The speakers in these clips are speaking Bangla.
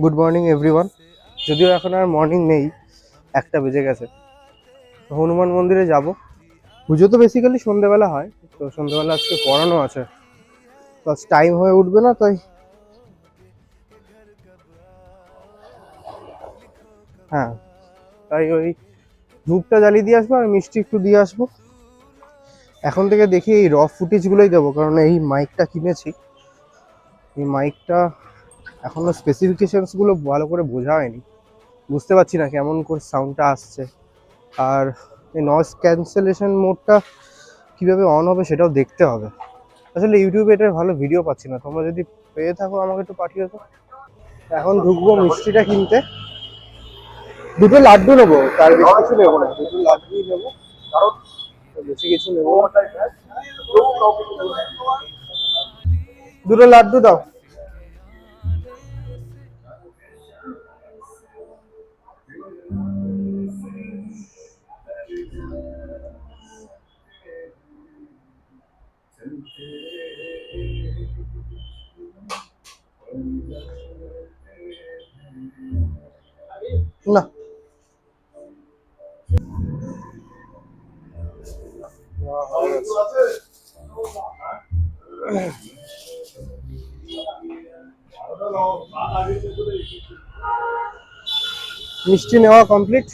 Good morning everyone. যদিও এখন আর মর্নিং নেই, 1টা বেজে গেছে। তো হনুমান মন্দিরে যাব। পুজো তো বেসিক্যালি সন্ধ্যেবেলা হয়, তো সন্ধ্যেবেলা আজকে পড়ানো আছে, তো আজ টাইম হয়ে উঠবে না, তাই হ্যাঁ, তাই ওই ধূপটা জ্বালিয়ে দিয়ে আসবো আর মিষ্টি একটু দিয়ে আসবো। এখন থেকে দেখি এই র ফুটেজগুলোই দেবো, কারণ এই মাইকটা কিনেছি। এই মাইকটা এখনো স্পেসিফিকেশনসগুলো ভালো করে বোঝা হয়নি, বুঝতে পারছি না কেমন করে সাউন্ডটা আসছে। আর এই নয়েজ ক্যান্সেলেশন মোডটা কীভাবে অন হবে সেটাও দেখতে হবে। আসলে ইউটিউবে এটার ভালো ভিডিও পাচ্ছি না, তোমরা যদি পেয়ে থাকো আমাকে একটু পাঠিয়ে দাও। এখন ঢুকবো মিষ্টিটা কিনতে। দুটো লাড্ডু নেবো, তার বেশি কিছু নেবো না, দুটো লাড্ডুই নেবো, কারণ বেশি কিছু নেবো না। দুটো লাড্ডু দাও। না, মিষ্টি নেওয়া কমপ্লিট।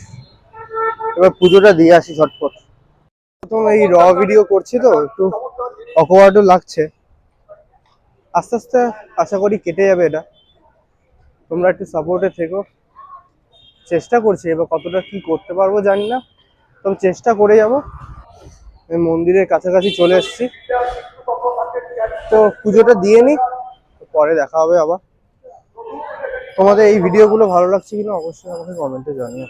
এবার পুজোটা দিয়ে আসি ঝটপট। প্রথম এই র ভিডিও করছি তো একটু অকওয়ার্ডও লাগছে, আস্তে আস্তে আশা করি কেটে যাবে এটা। তোমরা একটু সাপোর্টে থেকো। চেষ্টা করছি, এবার কতটা কি করতে পারবো জানি না, তবে চেষ্টা করে যাব। আমি মন্দিরের কাছাকাছি চলে এসেছি, তো পুজোটা দিয়ে নিই, পরে দেখা হবে আবার। তোমাদের এই ভিডিওগুলো ভালো লাগছে কিনা অবশ্যই আমাকে কমেন্টে জানিও।